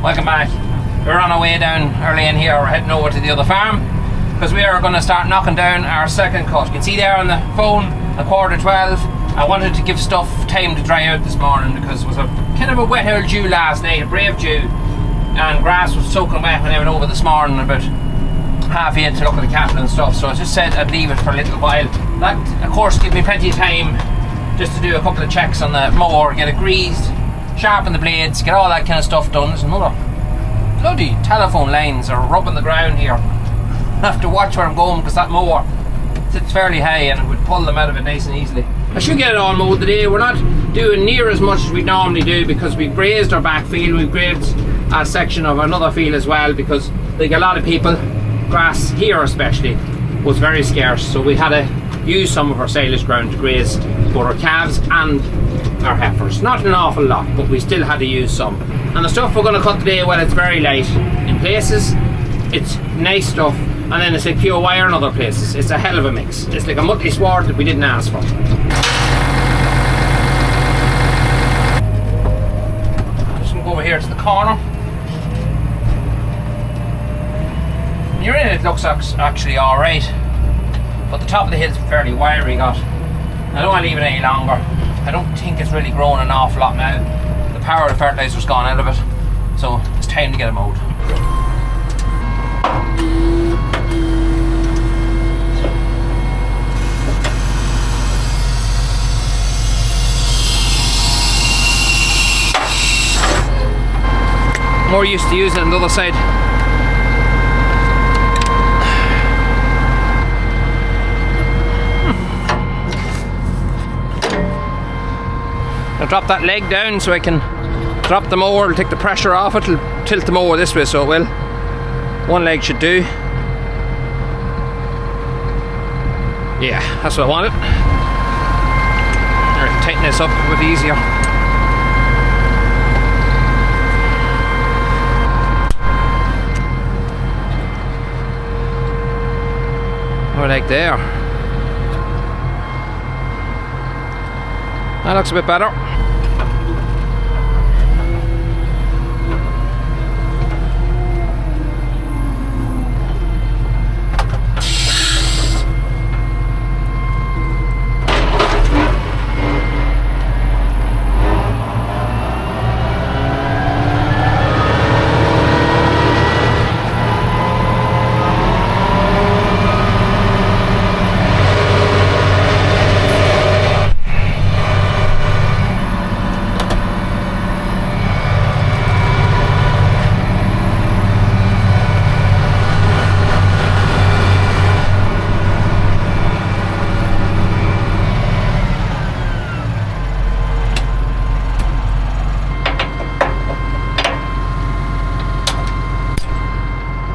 Welcome back. We're on our way down early in here. We're heading over to the other farm because we are going to start knocking down our second cut. You can see there on the phone, 11:15. I wanted to give stuff time to dry out this morning because it was a kind of a wet old dew last night, a brave dew, and grass was soaking wet when I went over this morning about 8:30 to look at the cattle and stuff. So I just said I'd leave it for a little while. That of course gave me plenty of time just to do a couple of checks on the mower, get it greased, sharpen the blades, get all that kind of stuff done. There's another bloody telephone lines are rubbing the ground here. I have to watch where I'm going because that mower sits fairly high and it would pull them out of it nice and easily. I should get it all mowed today. We're not doing near as much as we normally do because we've grazed our back field. We've grazed a section of another field as well because, like a lot of people, grass here especially was very scarce, so we had to use some of our silage ground to graze both our calves and our heifers. Not an awful lot, but we still had to use some. And the stuff we're going to cut today, well, it's very light in places, it's nice stuff, and then it's like pure wire in other places. It's a hell of a mix. It's like a mutley sward that we didn't ask for. I'm just going to go over here to the corner. When you're in it, it looks actually alright, but the top of the hill's fairly wiry got. I don't want to leave it any longer. I don't think it's really grown an awful lot now. The power of the fertilizer's gone out of it, so it's time to get it mowed. More used to using it on the other side. I'll drop that leg down so I can drop the mower. It'll take the pressure off it. It'll tilt the mower this way, so it will. One leg should do. Yeah, that's what I wanted. Alright, tighten this up a bit easier. One leg there. That looks a bit better.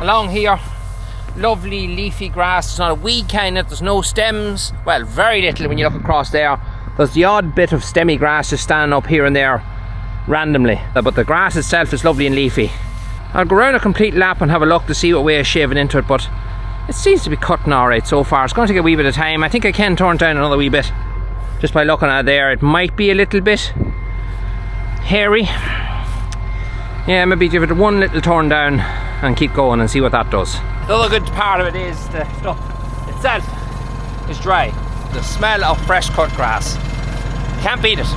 Along here, lovely leafy grass. It's not a weed kind of, there's no stems. Well, very little when you look across there. There's the odd bit of stemmy grass just standing up here and there randomly. But the grass itself is lovely and leafy. I'll go around a complete lap and have a look to see what way is shaving into it, but it seems to be cutting alright so far. It's going to take a wee bit of time. I think I can turn it down another wee bit. Just by looking at it there, it might be a little bit hairy. Yeah, maybe give it one little turn down and keep going and see what that does. The other good part of it is the stuff itself is dry. The smell of fresh cut grass. Can't beat it.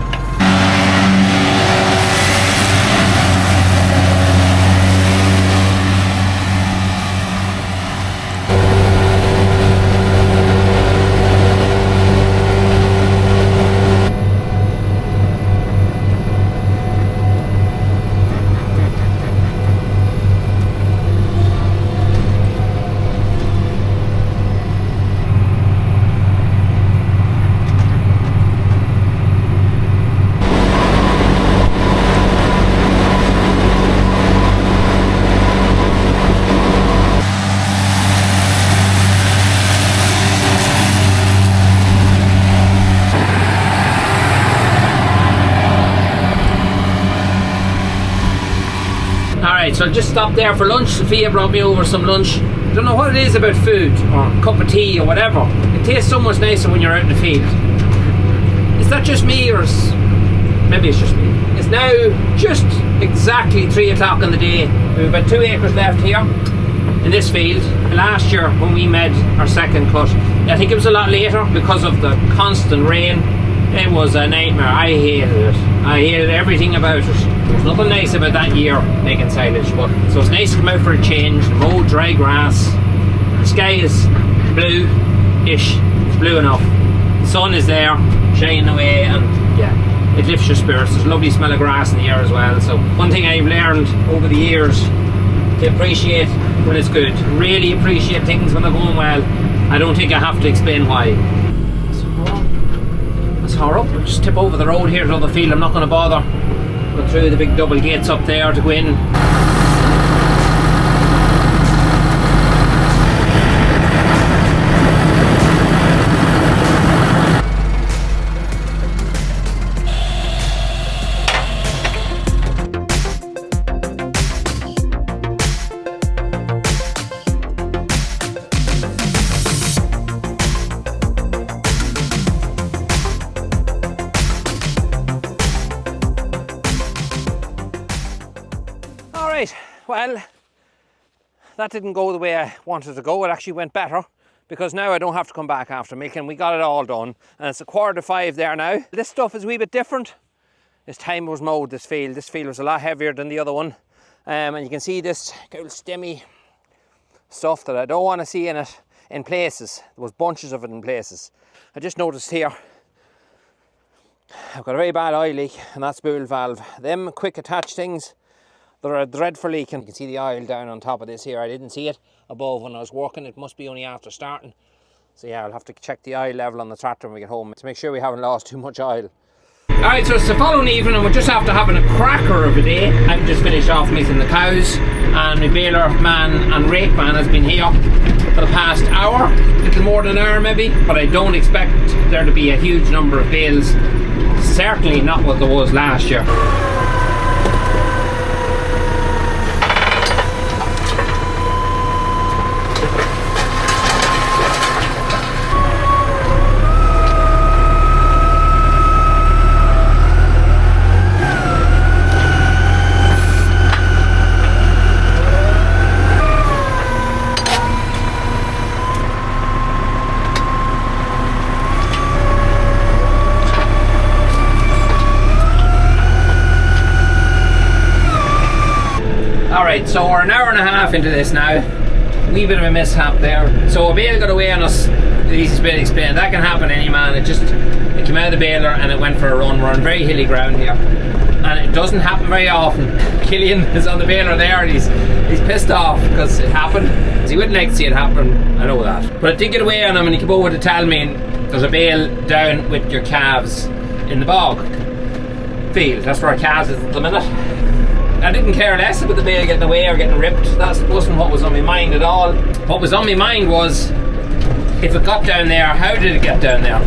So I'll just stop there for lunch. Sophia brought me over some lunch. I don't know what it is about food or a cup of tea or whatever. It tastes so much nicer when you're out in the field. Is that just me, or maybe it's just me? It's now just exactly 3 o'clock in the day. We have about 2 acres left here in this field. Last year when we made our second cut, I think it was a lot later because of the constant rain. It was a nightmare. I hated it. I hated everything about it. There's nothing nice about that year making silage, but so it's nice to come out for a change, mow dry grass. The sky is blue-ish. It's blue enough. The sun is there, shining away, and yeah, it lifts your spirits. There's a lovely smell of grass in the air as well. So one thing I've learned over the years to appreciate when it's good. Really appreciate things when they're going well. I don't think I have to explain why. Let's hurry up. We'll just tip over the road here to the field. I'm not going to bother. Go through the big double gates up there to go in. Well, that didn't go the way I wanted to go. It actually went better because now I don't have to come back after milking. We got it all done and it's 4:45 there now. This stuff is a wee bit different. This time it was mowed, this field. This field was a lot heavier than the other one. And you can see this cool stemmy stuff that I don't want to see in it in places. There was bunches of it in places. I just noticed here I've got a very bad oil leak and that spool valve. Them quick attach things, they're a dreadful leak, and you can see the oil down on top of this here. I didn't see it above when I was working. It must be only after starting. So yeah, I'll have to check the oil level on the tractor when we get home to make sure we haven't lost too much oil. Alright, so it's the following evening and we're just after having a cracker of a day. I've just finished off milking the cows and my baler man and rake man has been here for the past hour, a little more than an hour maybe, but I don't expect there to be a huge number of bales. Certainly not what there was last year. Alright, so we're an hour and a half into this now. Wee bit of a mishap there. So a bale got away on us. The easiest way to explain it. That can happen to any man. It came out of the baler and it went for a run. We're on very hilly ground here. And it doesn't happen very often. Killian is on the baler there and he's pissed off because it happened. Because he wouldn't like to see it happen, I know that. But it did get away on him and he came over to tell me there's a bale down with your calves in the bog field. That's where our calves is at the minute. I didn't care less about the bale getting away or getting ripped. That wasn't what was on my mind at all. What was on my mind was, if it got down there, how did it get down there?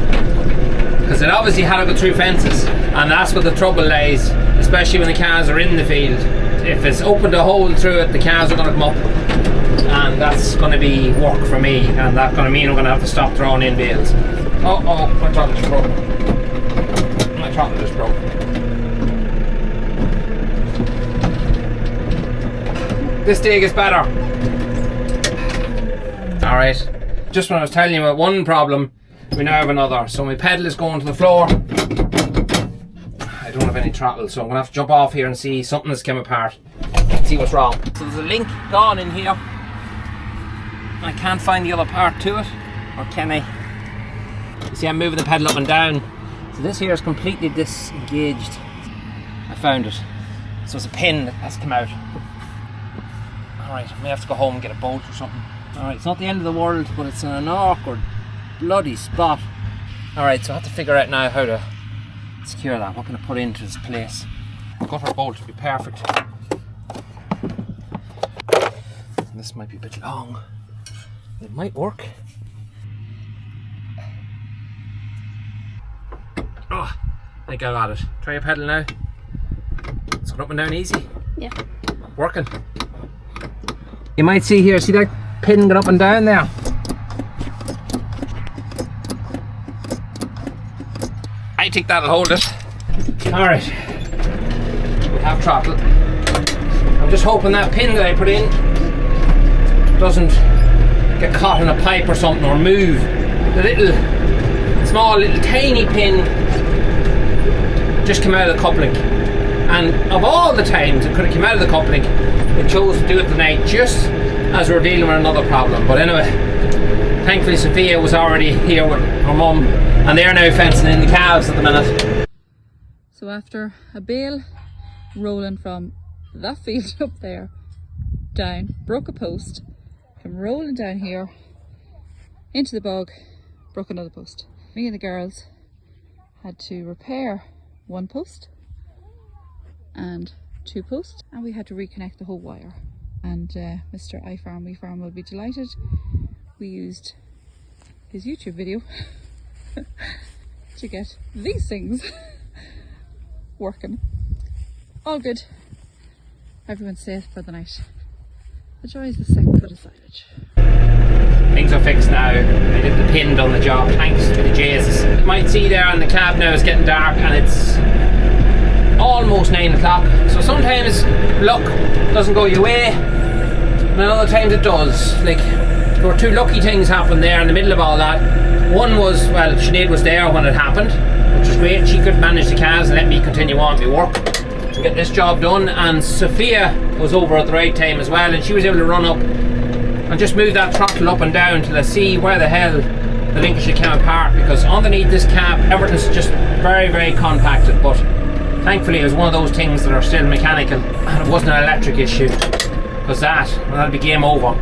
Because it obviously had to go through fences, and that's where the trouble lies, especially when the calves are in the field. If it's opened a hole through it, the calves are going to come up, and that's going to be work for me, and that's going to mean I'm going to have to stop throwing in bales. Oh, my throttle just broke. My throttle just broke. This day gets better. Alright, just when I was telling you about one problem, we now have another. So my pedal is going to the floor. I don't have any throttle, so I'm going to have to jump off here and see something has come apart. See what's wrong. So there's a link gone in here. I can't find the other part to it. Or can I? You see, I'm moving the pedal up and down. So this here is completely disengaged. I found it. So it's a pin that has come out. Alright, I may have to go home and get a bolt or something. Alright, it's not the end of the world, but it's in an awkward, bloody spot. Alright, so I have to figure out now how to secure that. What can I put into this place? A gutter bolt would be perfect. This might be a bit long. It might work. Oh, I think I got it. Try your pedal now. It's going up and down easy. Yeah. Working. You might see here, see that pin going up and down there? I think that'll hold it. Alright, we have throttle. I'm just hoping that pin that I put in doesn't get caught in a pipe or something, or move. The little, small little tiny pin just came out of the coupling. And of all the times it could have come out of the coupling, it chose to do it tonight just as we're dealing with another problem. But anyway, thankfully Sophia was already here with her mum, and they're now fencing in the calves at the minute. So after a bale rolling from that field up there down, broke a post, came rolling down here into the bog, broke another post. Me and the girls had to repair one post and two posts, and we had to reconnect the whole wire. And Mr. We Farm will be delighted. We used his YouTube video to get these things working. All good. Everyone's safe for the night. The joy is the second foot of silage. Things are fixed now. I did the pin on the job, thanks to the Jesus. You might see there on the cab now it's getting dark and it's almost 9 o'clock. So sometimes luck doesn't go your way, and other times it does. Like, there were two lucky things happened there in the middle of all that. One was, well, Sinead was there when it happened, which was great. She could manage the calves and let me continue on with work to get this job done. And Sophia was over at the right time as well, and she was able to run up and just move that throttle up and down till I see where the hell the linkage should come apart, because underneath this cab everything's just very, very compacted. But thankfully it was one of those things that are still mechanical and it wasn't an electric issue, because that'll be game over.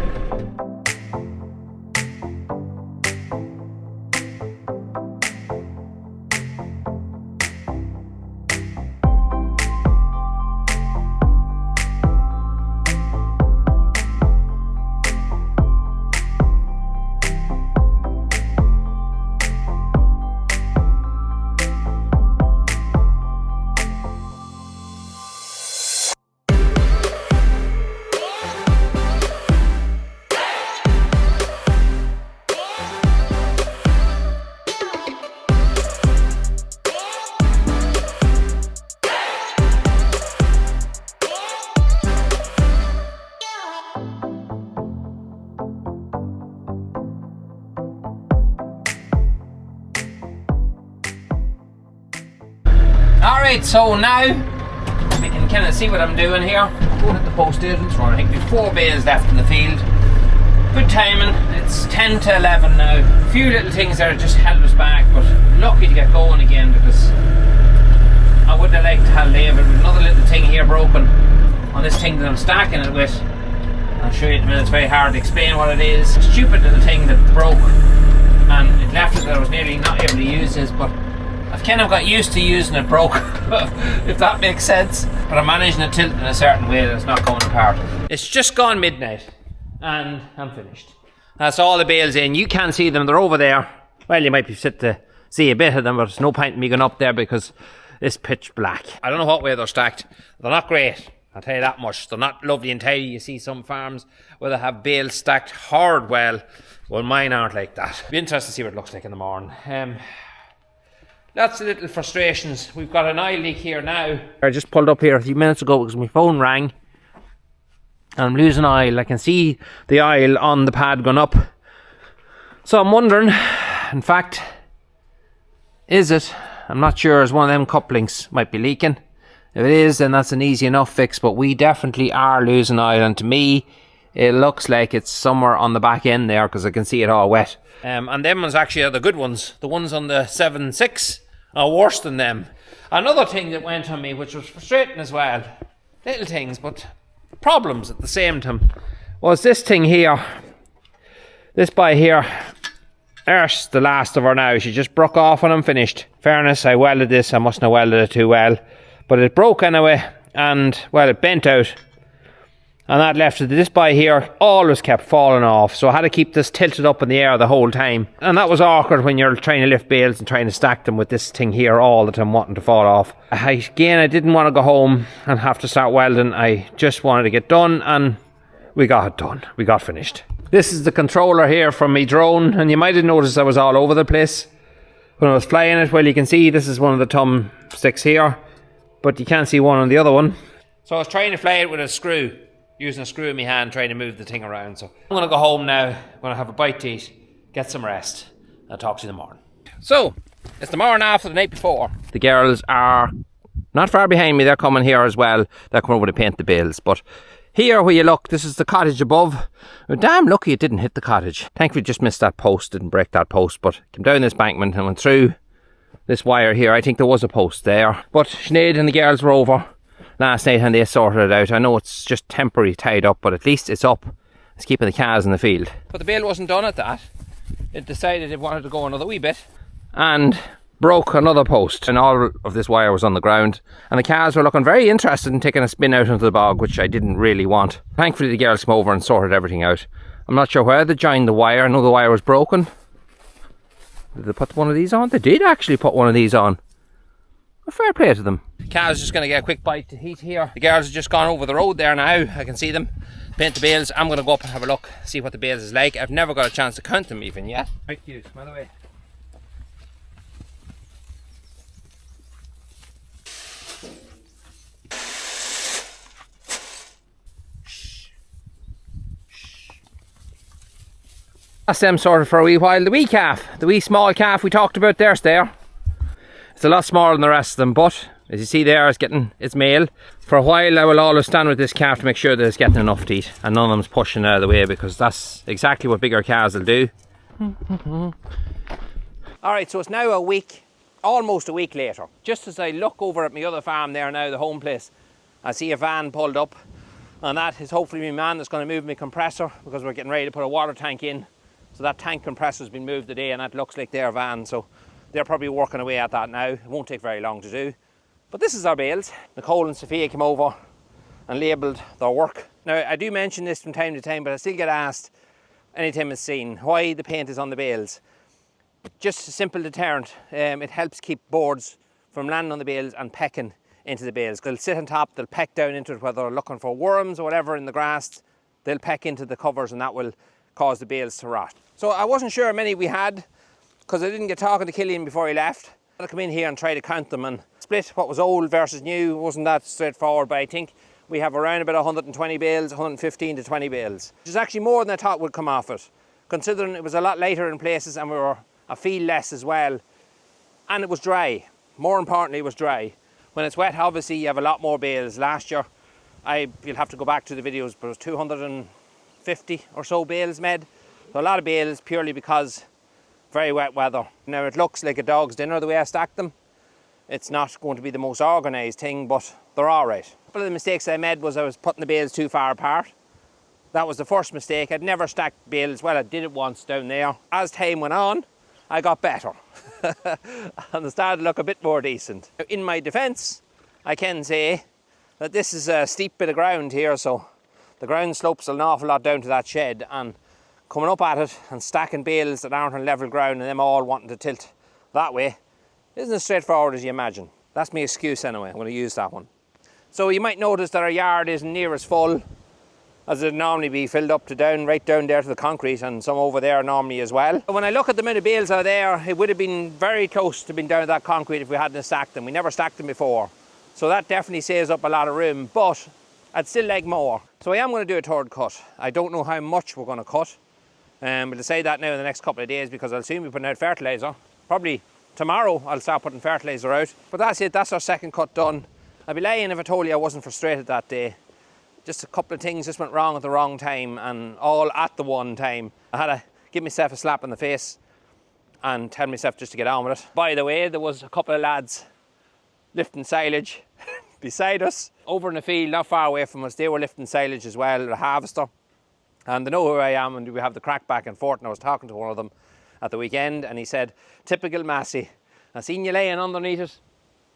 Alright, so now we can kind of see what I'm doing here. Go hit the post entrance. We're I think we've 4 bales left in the field. Good timing. It's 10 to 11 now. A few little things there just held us back, but lucky to get going again, because I would have liked to have David with another little thing here broken on this thing that I'm stacking it with. I'll show you in a minute. It's very hard to explain what it is. A stupid little thing that broke, and it left it that I was nearly not able to use this, but I've kind of got used to using it broke, if that makes sense. But I'm managing to tilt in a certain way that it's not going apart. It's just gone midnight and I'm finished. That's all the bales in. You can't see them, they're over there. Well, you might be fit to see a bit of them, but there's no point in me going up there because it's pitch black. I don't know what way they're stacked. They're not great, I'll tell you that much. They're not lovely and tidy. You see some farms where they have bales stacked hard well. Well, mine aren't like that. Be interested to see what it looks like in the morning. Lots of little frustrations. We've got an oil leak here now. I just pulled up here a few minutes ago because my phone rang and I'm losing oil. I can see the oil on the pad going up. So I'm wondering, in fact, is it? I'm not sure, as one of them couplings might be leaking. If it is, then that's an easy enough fix, but we definitely are losing oil, and to me it looks like it's somewhere on the back end there because I can see it all wet. And them ones actually are the good ones. The ones on the 7.6 are worse than them. Another thing that went on me, which was frustrating as well, little things but problems at the same time, was this thing here. This by here, there's the last of her now. She just broke off when I'm finished. Fairness, I welded this. I mustn't have welded it too well, but it broke anyway, and well, it bent out. And that left it. This by here always kept falling off, so I had to keep this tilted up in the air the whole time. And that was awkward when you're trying to lift bales and trying to stack them with this thing here all the time wanting to fall off. I didn't want to go home and have to start welding. I just wanted to get done, and we got it done. We got finished. This is the controller here from my drone, and you might have noticed I was all over the place when I was flying it. Well, you can see this is one of the thumb sticks here, but you can't see one on the other one. So I was trying to flay it with a screw, using a screw in my hand, trying to move the thing around. So I'm going to go home now. I'm going to have a bite to eat, get some rest. I'll talk to you in the morning. So, it's the morning after the night before. The girls are not far behind me. They're coming here as well. They're coming over to paint the bales. But here where you look, this is the cottage above. We're damn lucky it didn't hit the cottage. Thankfully just missed that post, didn't break that post. But came down this bankment and went through this wire here. I think there was a post there. But Sinead and the girls were over last night and they sorted it out. I know it's just temporary tied up, but at least it's up. It's keeping the cows in the field. But the bale wasn't done at that. It decided it wanted to go another wee bit and broke another post, and all of this wire was on the ground, and the cows were looking very interested in taking a spin out into the bog, which I didn't really want. Thankfully the girls came over and sorted everything out. I'm not sure where they joined the wire. I know the wire was broken. Did they put one of these on? They did actually put one of these on. Well, fair play to them. Cows just going to get a quick bite to eat here. The girls have just gone over the road there now. I can see them. Paint the bales. I'm going to go up and have a look, see what the bales is like. I've never got a chance to count them even yet. Right, cute. By the way. That's them sorted for a wee while. The wee calf, the wee small calf we talked about, there's there. It's a lot smaller than the rest of them, but as you see there, it's male. For a while I will always stand with this calf to make sure that it's getting enough to eat and none of them's pushing out of the way, because that's exactly what bigger cows will do. Alright, so it's now a week, almost a week later. Just as I look over at my other farm there now, the home place, I see a van pulled up, and that is hopefully my man that's going to move my compressor, because we're getting ready to put a water tank in. So that tank compressor has been moved today, and that looks like their van, so they're probably working away at that now. It won't take very long to do. But this is our bales. Nicole and Sophia came over and labelled their work. Now I do mention this from time to time, but I still get asked anytime it's seen why the paint is on the bales. Just a simple deterrent. It helps keep birds from landing on the bales and pecking into the bales. They'll sit on top, they'll peck down into it, whether they're looking for worms or whatever in the grass. They'll peck into the covers, and that will cause the bales to rot. So I wasn't sure how many we had, because I didn't get talking to Killian before he left. I'd come in here and try to count them and split what was old versus new. It wasn't that straightforward, but I think we have around about 120 bales, 115 to 20 bales, which is actually more than I thought would come off it, considering it was a lot later in places and we were a field less as well. And it was dry. More importantly, it was dry. When it's wet, obviously you have a lot more bales. Last year, you'll have to go back to the videos, but it was 250 or so bales made. So a lot of bales purely because very wet weather. Now it looks like a dog's dinner the way I stacked them. It's not going to be the most organised thing, but they're alright. A couple of the mistakes I made was I was putting the bales too far apart. That was the first mistake. I'd never stacked bales. Well, I did it once down there. As time went on, I got better. And they started to look a bit more decent. In my defence, I can say that this is a steep bit of ground here, so the ground slopes an awful lot down to that shed, and coming up at it and stacking bales that aren't on level ground and them all wanting to tilt that way isn't as straightforward as you imagine. That's my excuse anyway. I'm going to use that one. So you might notice that our yard isn't near as full as it'd normally be, filled up to right down there to the concrete, and some over there normally as well. When I look at the amount of bales out there, it would have been very close to being down to that concrete if we hadn't stacked them. We never stacked them before. So that definitely saves up a lot of room, but I'd still like more. So I am going to do a third cut. I don't know how much we're going to cut. We'll decide that now in the next couple of days, because I'll soon be putting out fertiliser. Probably tomorrow I'll start putting fertiliser out. But that's it, that's our second cut done. I'd be lying if I told you I wasn't frustrated that day. Just a couple of things just went wrong at the wrong time, and all at the one time. I had to give myself a slap in the face and tell myself just to get on with it. By the way, there was a couple of lads lifting silage beside us over in the field not far away from us. They were lifting silage as well, a harvester. And they know who I am, and we have the crack back and forth. And I was talking to one of them at the weekend, and he said, "Typical Massey. I seen you laying underneath it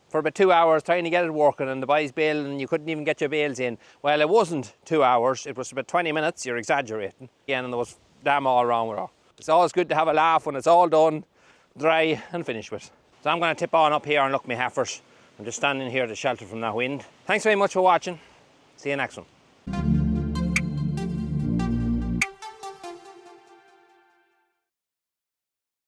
for about 2 hours trying to get it working, and the boys baling, and you couldn't even get your bales in." Well, it wasn't 2 hours, it was about 20 minutes, you're exaggerating. Again, and there was damn all wrong with her. It's always good to have a laugh when it's all done, dry and finished with. So I'm going to tip on up here and look my heifers. I'm just standing here to shelter from that wind. Thanks very much for watching. See you next one.